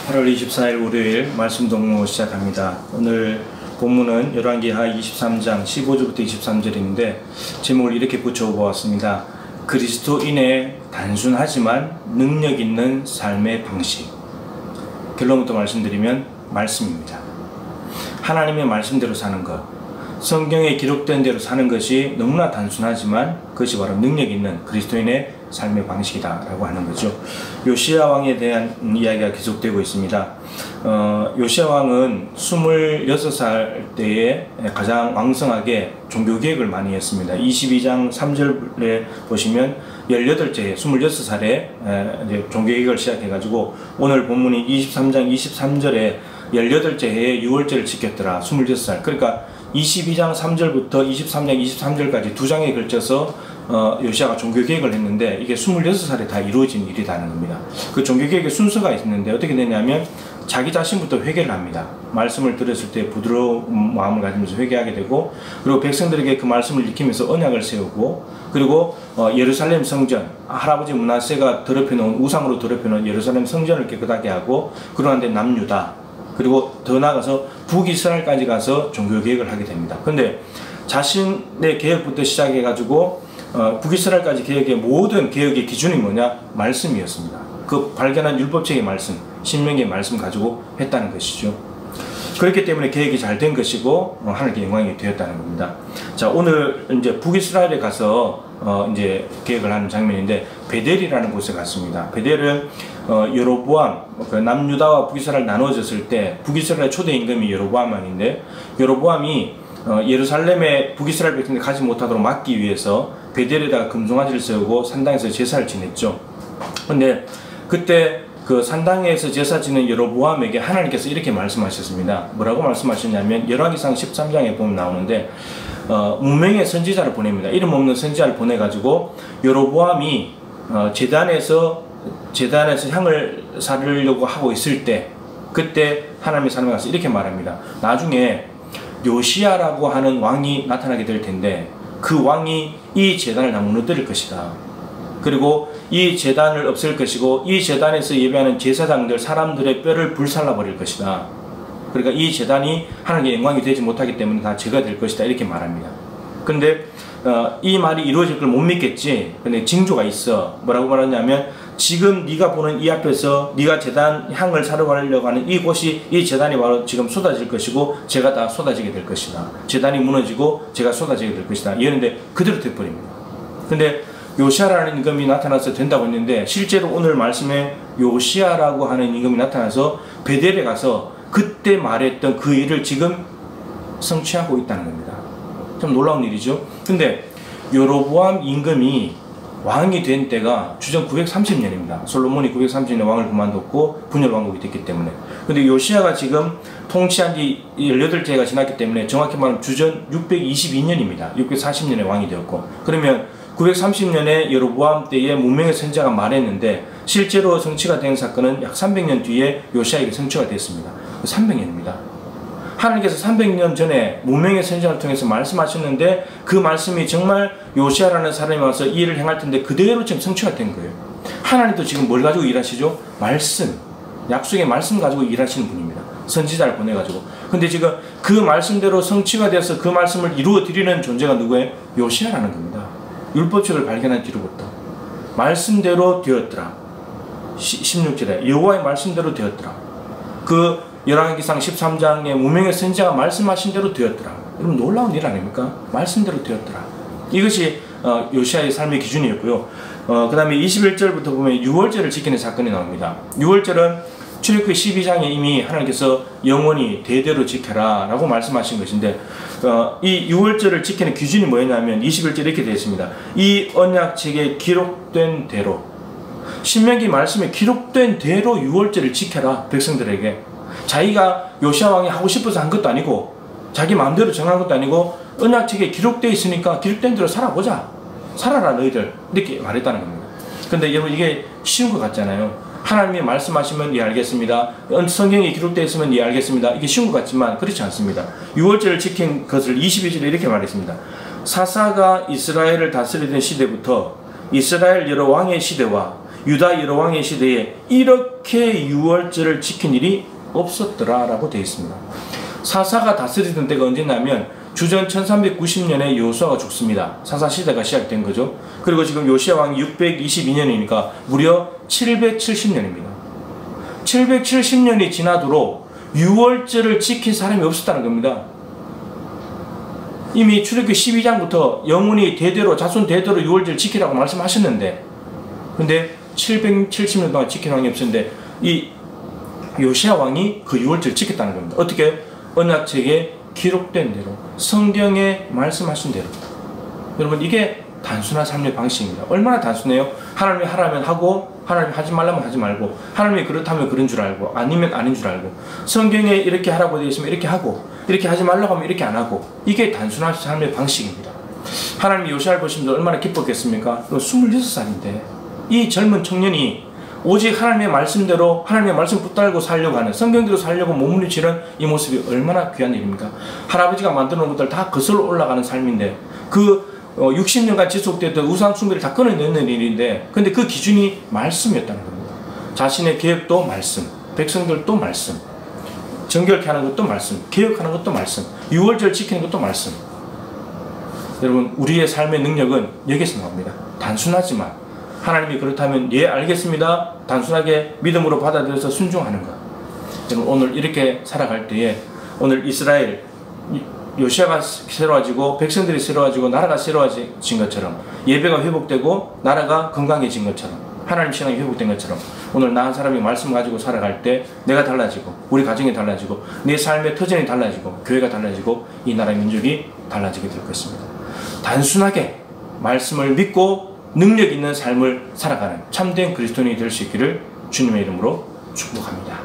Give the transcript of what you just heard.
8월 24일 월요일 말씀 동무 시작합니다. 오늘 본문은 열왕기하 23장 15절부터 23절인데 제목을 이렇게 붙여보았습니다. 그리스도인의 단순하지만 능력 있는 삶의 방식. 결론부터 말씀드리면 말씀입니다. 하나님의 말씀대로 사는 것, 성경에 기록된 대로 사는 것이 너무나 단순하지만 그것이 바로 능력 있는 그리스도인의 삶의 방식이다 라고 하는 거죠. 요시야 왕에 대한 이야기가 계속되고 있습니다. 요시야 왕은 26살 때에 가장 왕성하게 종교개혁을 많이 했습니다. 22장 3절에 보시면 18째 26살에 종교개혁을 시작해가지고 오늘 본문이 23장 23절에 18째 해에 6월절을 지켰더라. 26살. 그러니까 22장 3절부터 23장 23절까지 두 장에 걸쳐서 요시야가 종교개혁을 했는데 이게 26살에 다 이루어진 일이라는 겁니다. 그 종교개혁의 순서가 있는데 어떻게 되냐면 자기 자신부터 회개를 합니다. 말씀을 들었을 때 부드러운 마음을 가지면서 회개하게 되고, 그리고 백성들에게 그 말씀을 익히면서 언약을 세우고, 그리고 예루살렘 성전, 할아버지 므낫세가 더럽혀놓은 우상으로 더럽혀놓은 예루살렘 성전을 깨끗하게 하고, 그러한데 남유다, 그리고 더 나아가서 북이스라엘까지 가서 종교개혁을 하게 됩니다. 그런데 자신의 개혁부터 시작해가지고 북이스라엘까지 개혁의 모든 개혁의 기준이 뭐냐? 말씀이었습니다. 그 발견한 율법책의 말씀, 신명기의 말씀 가지고 했다는 것이죠. 그렇기 때문에 개혁이 잘 된 것이고 하나님께 영광이 되었다는 겁니다. 자, 오늘 이제 북이스라엘에 가서 이제 개혁을 하는 장면인데 베델이라는 곳에 갔습니다. 베델은 여로보암, 그 남유다와 북이스라엘 나눠졌을 때 북이스라엘 초대 임금이 여로보암 왕인데, 여로보암이 예루살렘에 북이스라엘 백성들이 가지 못하도록 막기 위해서 베델에다가 금송아지를 세우고 산당에서 제사를 지냈죠. 근데 그때 그 산당에서 제사 지는 여로보암에게 하나님께서 이렇게 말씀하셨습니다. 뭐라고 말씀하셨냐면 열왕기상 13장에 보면 나오는데 무명의 선지자를 보냅니다. 이름 없는 선지자를 보내가지고 여로보암이 제단에서 향을 사르려고 하고 있을 때, 그때 하나님의 사람이 가서 이렇게 말합니다. 나중에 요시야라고 하는 왕이 나타나게 될 텐데 그 왕이 이 제단을 다 무너뜨릴 것이다. 그리고 이 제단을 없앨 것이고 이 제단에서 예배하는 제사장들 사람들의 뼈를 불살라 버릴 것이다. 그러니까 이 제단이 하나님의 영광이 되지 못하기 때문에 다 제가 될 것이다, 이렇게 말합니다. 근데 이 말이 이루어질 걸 못 믿겠지. 근데 징조가 있어. 뭐라고 말하냐면 지금 네가 보는 이 앞에서 네가 제단 향을 사러 가려고 하는 이곳이, 이 제단이 바로 지금 쏟아질 것이고 제가 다 쏟아지게 될 것이다. 제단이 무너지고 제가 쏟아지게 될 것이다. 이랬는데 그대로 돼버립니다. 근데 요시야라는 임금이 나타나서 된다고 했는데 실제로 오늘 말씀에 요시야라고 하는 임금이 나타나서 베델에 가서 그때 말했던 그 일을 지금 성취하고 있다는 겁니다. 좀 놀라운 일이죠. 근데 여로보암 임금이 왕이 된 때가 주전 930년입니다. 솔로몬이 930년에 왕을 그만뒀고 분열 왕국이 됐기 때문에. 근데 요시야가 지금 통치한 지 18해가 지났기 때문에 정확히 말하면 주전 622년입니다. 640년에 왕이 되었고, 그러면 930년에 여로보암 때에 무명의 선지자가 말했는데 실제로 성취가 된 사건은 약 300년 뒤에 요시야에게 성취가 됐습니다. 300년입니다. 하나님께서 300년 전에 무명의 선지자를 통해서 말씀하셨는데 그 말씀이 정말 요시야라는 사람이 와서 이 일을 행할 텐데 그대로 지금 성취가 된 거예요. 하나님도 지금 뭘 가지고 일하시죠? 말씀, 약속의 말씀 가지고 일하시는 분입니다. 선지자를 보내가지고. 근데 지금 그 말씀대로 성취가 돼서 그 말씀을 이루어 드리는 존재가 누구예요? 요시야라는 겁니다. 율법책을 발견한 뒤로부터 말씀대로 되었더라. 16절에 여호와의 말씀대로 되었더라. 그 열왕기상 13장에 무명의 선지자가 말씀하신 대로 되었더라. 여러분 놀라운 일 아닙니까? 말씀대로 되었더라. 이것이 요시야의 삶의 기준이었고요. 그 다음에 21절부터 보면 6월절을 지키는 사건이 나옵니다. 6월절은 출애굽기 12장에 이미 하나님께서 영원히 대대로 지켜라 라고 말씀하신 것인데 이 6월절을 지키는 기준이 뭐였냐면 21절 이렇게 되어 있습니다. 이 언약책에 기록된 대로, 신명기 말씀에 기록된 대로 6월절을 지켜라. 백성들에게 자기가 요시야 왕이 하고 싶어서 한 것도 아니고 자기 마음대로 정한 것도 아니고 언약책에 기록되어 있으니까 기록된 대로 살아보자, 살아라 너희들, 이렇게 말했다는 겁니다. 근데 여러분 이게 쉬운 것 같잖아요. 하나님이 말씀하시면 예 알겠습니다, 성경에 기록되어 있으면 예 알겠습니다, 이게 쉬운 것 같지만 그렇지 않습니다. 6월절을 지킨 것을 22절에 이렇게 말했습니다. 사사가 이스라엘을 다스리던 시대부터 이스라엘 여러 왕의 시대와 유다 여로왕의 시대에 이렇게 유월절을 지킨 일이 없었더라라고 되어 있습니다. 사사가 다스리던 때가 언제냐면 주전 1390년에 요수아가 죽습니다. 사사 시대가 시작된 거죠. 그리고 지금 요시야 왕이 622년이니까 무려 770년입니다. 770년이 지나도록 유월절을 지킨 사람이 없었다는 겁니다. 이미 출애굽기 12장부터 영원히 대대로 자손 대대로 유월절 지키라고 말씀하셨는데, 근데 770년 동안 지킨 왕이 없었는데 이 요시야 왕이 그 유월절을 지켰다는 겁니다. 어떻게? 언약책에 기록된 대로, 성경에 말씀하신 대로. 여러분, 이게 단순한 삶의 방식입니다. 얼마나 단순해요? 하나님이 하라면 하고, 하나님이 하지 말라면 하지 말고, 하나님이 그렇다면 그런 줄 알고, 아니면 아닌 줄 알고, 성경에 이렇게 하라고 되어 있으면 이렇게 하고, 이렇게 하지 말라고 하면 이렇게 안 하고, 이게 단순한 삶의 방식입니다. 하나님이 요시야를 보시면서 얼마나 기뻤겠습니까? 26살인데 이 젊은 청년이 오직 하나님의 말씀대로, 하나님의 말씀 붙들고 살려고 하는, 성경대로 살려고 몸부림치는 이 모습이 얼마나 귀한 일입니까? 할아버지가 만들어 놓은 것들 다 거슬러 올라가는 삶인데, 그 60년간 지속됐던 우상 숭배를 다 끊어내는 일인데, 근데 그 기준이 말씀이었다는 겁니다. 자신의 계획도 말씀, 백성들도 말씀, 정결케 하는 것도 말씀, 개혁하는 것도 말씀, 유월절 지키는 것도 말씀. 여러분, 우리의 삶의 능력은 여기서 나옵니다. 단순하지만 하나님이 그렇다면 예 알겠습니다, 단순하게 믿음으로 받아들여서 순종하는 것. 여러분, 오늘 이렇게 살아갈 때에, 오늘 이스라엘 요시아가 새로워지고 백성들이 새로워지고 나라가 새로워진 것처럼, 예배가 회복되고 나라가 건강해진 것처럼, 하나님 신앙이 회복된 것처럼, 오늘 나 한 사람이 말씀 가지고 살아갈 때 내가 달라지고, 우리 가정이 달라지고, 내 삶의 터전이 달라지고, 교회가 달라지고, 이 나라의 민족이 달라지게 될 것입니다. 단순하게 말씀을 믿고 능력 있는 삶을 살아가는 참된 그리스도인이 될 수 있기를 주님의 이름으로 축복합니다.